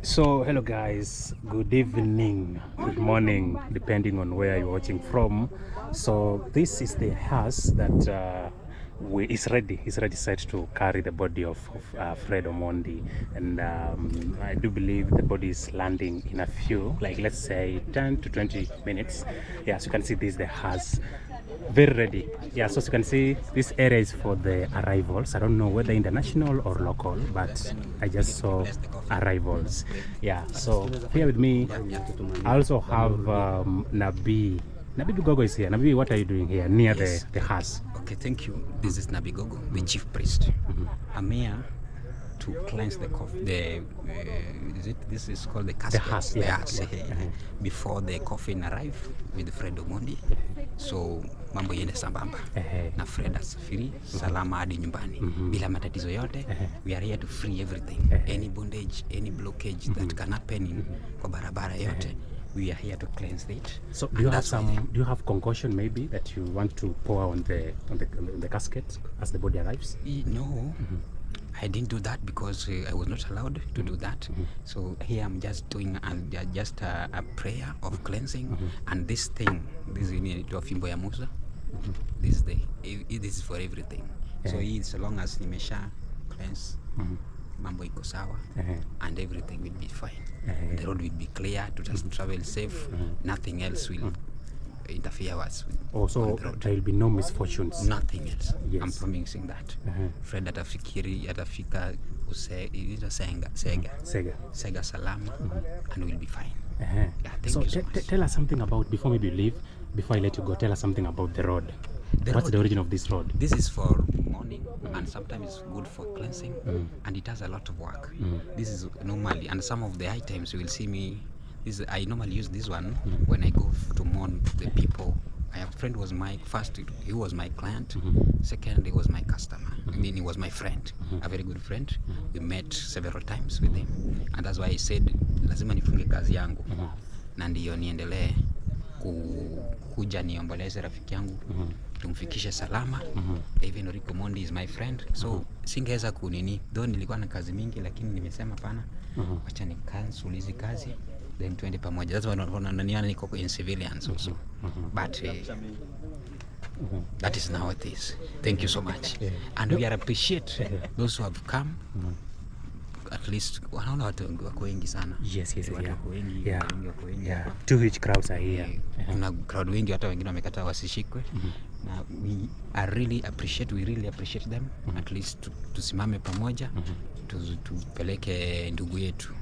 So hello guys, good evening, good morning, depending on where you're watching from. So this is the hearse that is ready set to carry the body of Fred Omondi, and I do believe the body is landing in a few, like let's say 10 to 20 minutes. Yeah, so you can see this is the hearse, very ready. Yeah, so as you can see, this area is for the arrivals. I don't know whether international or local, but I just saw arrivals. Yeah, so here with me I also have Nabi Gogo is here. Nabi, what are you doing here near the house? Okay, thank you. This is Nabi Gogo, the chief priest. I'm here to cleanse the coffin. This is called the casket. The hearse, before the coffin arrive with Fred Omondi. So mambo yende sambamba na Fred asafiri salama hadi nyumbani bila matatizo yote. We are here to free everything, any bondage, any blockage that can happen kwa barabara yote. We are here to cleanse it. So do you have concoction maybe that you want to pour on the casket as the body arrives? No. I didn't do that because I was not allowed to do that. So here I'm just doing a prayer of cleansing, and this thing, this is to fimbo ya Musa. This is for everything. So so long as nimesha cleanse, mambo iko sawa, and everything will be fine. The road will be clear to just travel safe. Nothing else will interfere us with so there will be no misfortunes, nothing else. Yes. I'm promising that. Fred atafika Sega salama, and we'll be fine. Yeah, so tell us something about, before maybe you leave, before I let you go, tell us something about the road. What's the origin of this road? This is for morning, and sometimes it's good for cleansing, and it has a lot of work. This is normally, and some of the items you will see me, I normally use this one when I go to mourn the people. I have a friend was my first, he was my client. Second, he was my customer. I mean, he was my friend, a very good friend. We met several times with him, and that's why I said lazima nifunge kazi yangu na ndio niendelee kuja niomboleze rafiki yangu tumfikishe salama. Even Omondi is my friend, so singeweza kunini, though nilikuwa na kazi mingi, lakini nimesema pana, acha ni cancel hizi kazi, then tuende pamoja. That's why unaniona niko in civilians also. But that is now it is. Thank you so much. And we are appreciate those who have come. At least wanaona watu wako wengi sana. Yes, wako wengi. Yeah, two huge crowds are here. Kuna crowd wengi, hata wengine wamekataa wasishikwe. Na we really appreciate them. At least tusimame pamoja, tupeleke ndugu yetu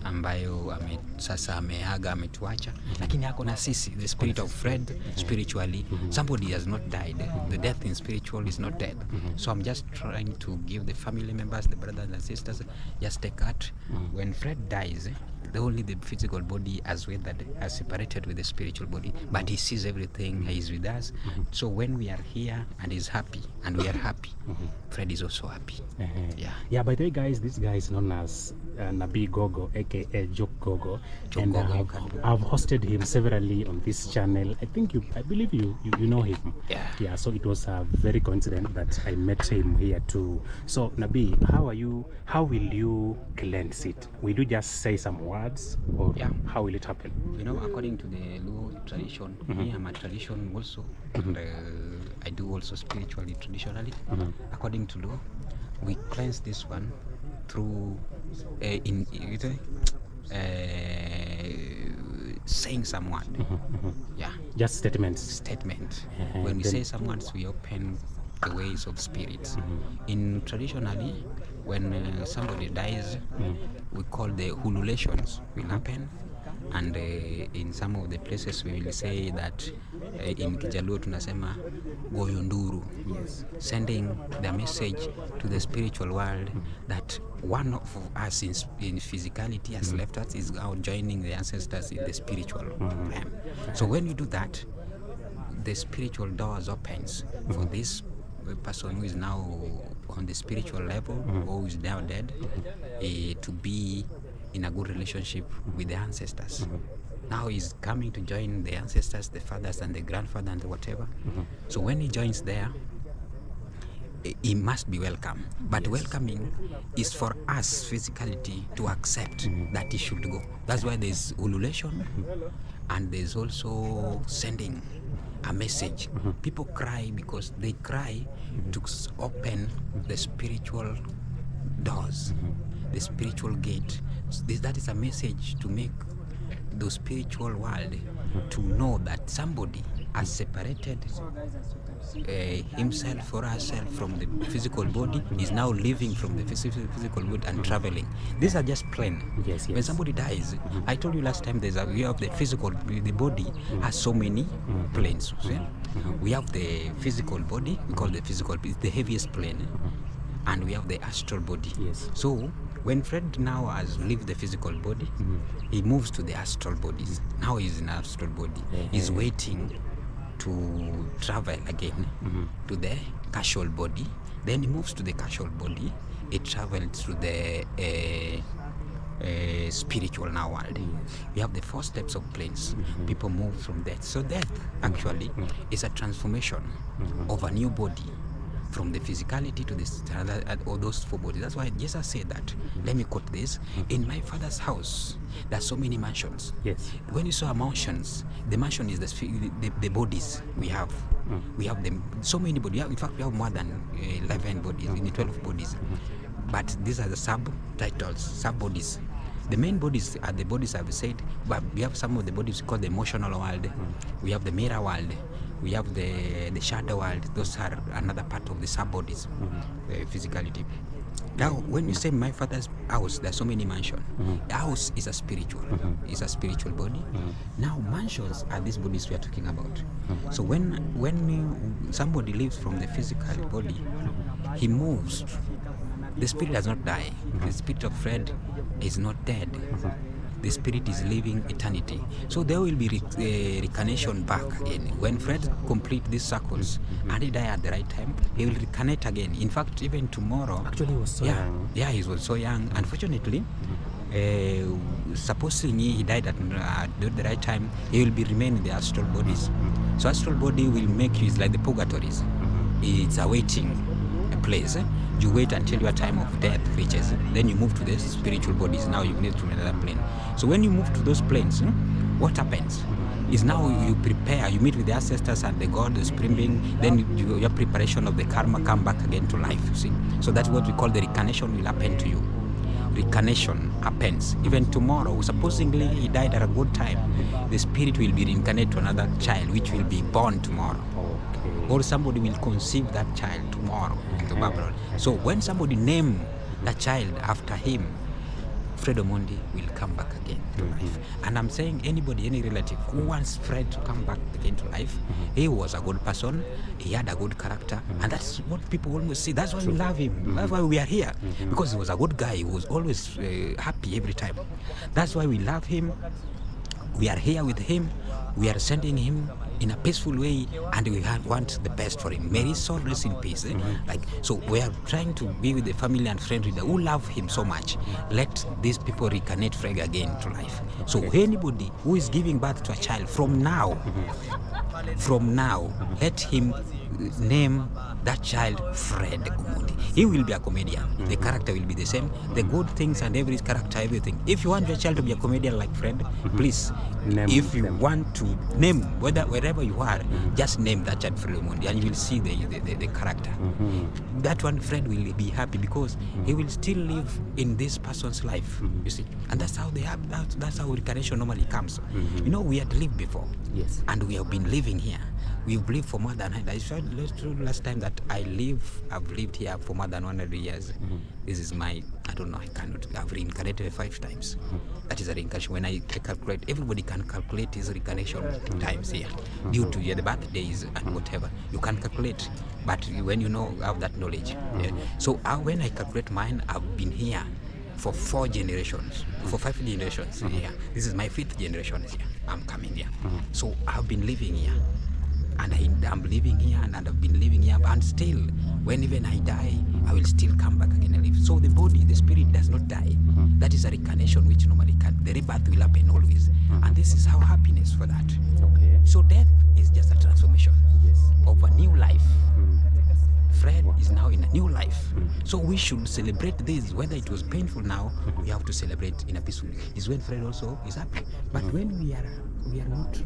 ambayo sasa ameaga, ametuacha, lakini hako na sisi. The spirit of Fred spiritually, somebody has not died. The death in spiritual is not dead. So I'm just trying to give the family members, the brothers and sisters, just take heart. When Fred dies, only the physical body has separated with the spiritual body, but he sees everything. He is with us. So when we are here and he's happy and we are happy, Fred is also happy. Yeah, by the way guys, this guy is known as Nabi Gogo, aka Joke Gogo, and I've hosted him severally on this channel. I believe you know him. Yeah, so it was very coincident that I met him here too. So Nabi, how will you cleanse it? Will you just say some words, or how will it happen? You know, according to the Luo tradition, me, I'm a tradition also, and I do also spiritually, traditionally. According to Luo, we cleanse this one through saying some word. Just statements. When we say some words, we open the ways of spirits. In traditionally, when somebody dies, we call the hululations will happen, and in some of the places we will say that in Kijaluo tunasema goyonduru, sending the message to the spiritual world that one of us in physicality has left us, is now joining the ancestors in the spiritual realm. So when you do that, the spiritual doors opens for this person who is now on the spiritual level, or who is now dead, to be in a good relationship with the ancestors. Now he's coming to join the ancestors, the fathers and the grandfather and the whatever. So when he joins there, he must be welcome. But Yes. welcoming is for us physicality to accept that he should go. That's why there's ululation and there's also sending a message. People cry because they cry to open the spiritual doors, the spiritual gate. That is a message to make the spiritual world to know that somebody has separated himself or herself from the physical body, is now living from the physical body and traveling. These are just plain. Yes, When yes. somebody dies, I told you last time, we have the physical, the body has so many planes. See? We have the physical body, we call the physical, it's the heaviest plane, and we have the astral body. Yes. So when Fred now has left the physical body, he moves to the astral bodies. Now he's in astral body. He's waiting to travel again to the casual body. Then he moves to the casual body. He travels to the spiritual now world. We have the 4 steps of planes. People move from death. So death actually is a transformation of a new body, from the physicality to this or those 4 bodies. That's why Jesus said that. Let me quote this: in my Father's house there are so many mansions. Yes. When you saw mansions, the mansion is the bodies we have. We have them, so many bodies. In fact, we have more than 11 bodies, in the 12 bodies. But these are the subtitles, sub-bodies. The main bodies are the bodies I've said, but we have some of the bodies called the emotional world. We have the mirror world. We have the shadow world. Those are another part of the sub-bodies, physicality. Now, when you say my Father's house, there are so many mansions. The house is a spiritual, is a spiritual body. Now, mansions are these bodies we are talking about. So when somebody lives from the physical body, he moves. The spirit does not die. The spirit of Fred is not dead. The spirit is living eternity. So there will be reincarnation back again. When Fred complete these circles and he die at the right time, he will reincarnate again. In fact, even tomorrow. Actually, he was so young. Yeah, he was so young. Unfortunately, supposing he died at the right time, he will be remain in the astral bodies. So astral body will make you, it's like the purgatories. It's awaiting a place. You wait until your time of death reaches. Then you move to the spiritual bodies. Now you need to another plane. So when you move to those planes, what happens? Is now you prepare, you meet with the ancestors and the God, the spring being, then your preparation of the karma come back again to life, you see. So that's what we call the reincarnation will happen to you. Reincarnation happens. Even tomorrow, supposedly he died at a good time, the spirit will be reincarnated to another child which will be born tomorrow. Okay. Or somebody will conceive that child tomorrow into Babylon. So when somebody name that child after him, Fred Omondi will come back again to life. And I'm saying anybody, any relative who wants Fred to come back again to life, he was a good person, he had a good character, and that's what people always see. That's why we love him. That's why we are here, because he was a good guy. He was always happy every time. That's why we love him. We are here with him. We are sending him in a peaceful way, and we want the best for him. May his soul rest in peace. So we are trying to be with the family and friends who love him so much. Let these people reincarnate Fred again to life. So anybody who is giving birth to a child from now, let him name that child Fred Omondi. He will be a comedian. The character will be the same. The good things and every character, everything. If you want your child to be a comedian like Fred, please, if you want to name, wherever you are, just name that child Fred Omondi, and you will see the character. That one, Fred will be happy because he will still live in this person's life. You see, and that's how that's how reincarnation normally comes. You know, we had lived before, Yes. and we have been living here. We've lived for more than, I said last time that I've lived here for more than 100 years. This is my, I don't know, I've reincarnated 5 times. That is a reincarnation. When I calculate, everybody can calculate his reincarnation times here, due to the birthdays and whatever. You can calculate, but when you have that knowledge. So when I calculate mine, I've been here for 4 generations, for 5 generations here. This is my 5th generation here. I'm coming here. So I've been living here. And I'm living here, and I've been living here, and still, when even I die, I will still come back again and live. So the body, the spirit does not die. That is a reincarnation which normally can. The rebirth will happen always. And this is how happiness for that. Okay. So death is just a transformation of a new life. Fred is now in a new life. So we should celebrate this, whether it was painful now, we have to celebrate in a peaceful way. Is when Fred also is happy. But when we are not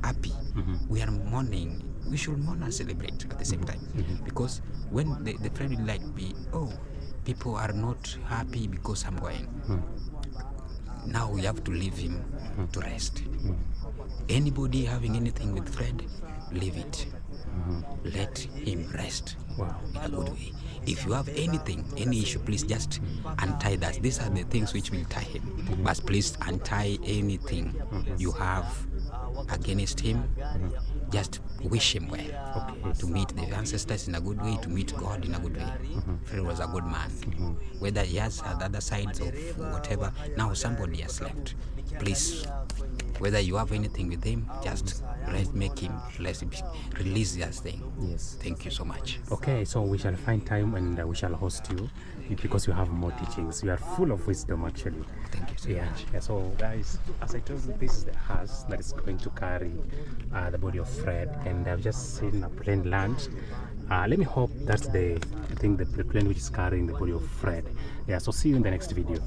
happy, we are mourning, we should mourn and celebrate at the same time. Because when the Fred will like be, oh, people are not happy because I'm going. Now we have to leave him to rest. Anybody having anything with Fred, leave it. Let him rest in a good way. If you have anything, any issue, please just untie that. These are the things which will tie him. But please untie anything you have against him. Just wish him well, to meet the ancestors in a good way, to meet God in a good way. Fred was a good man. Whether he has the other sides of whatever, now somebody has left. Please, whether you have anything with him, just make him release this thing. Yes. Thank you so much. Okay, so we shall find time and we shall host you because you have more teachings. You are full of wisdom, actually. Thank you so much. Yeah, so guys, as I told you, this is the hearse that is going to carry the body of Fred, and I've just seen a plane land. Let me hope that's the plane which is carrying the body of Fred. Yeah, so see you in the next video.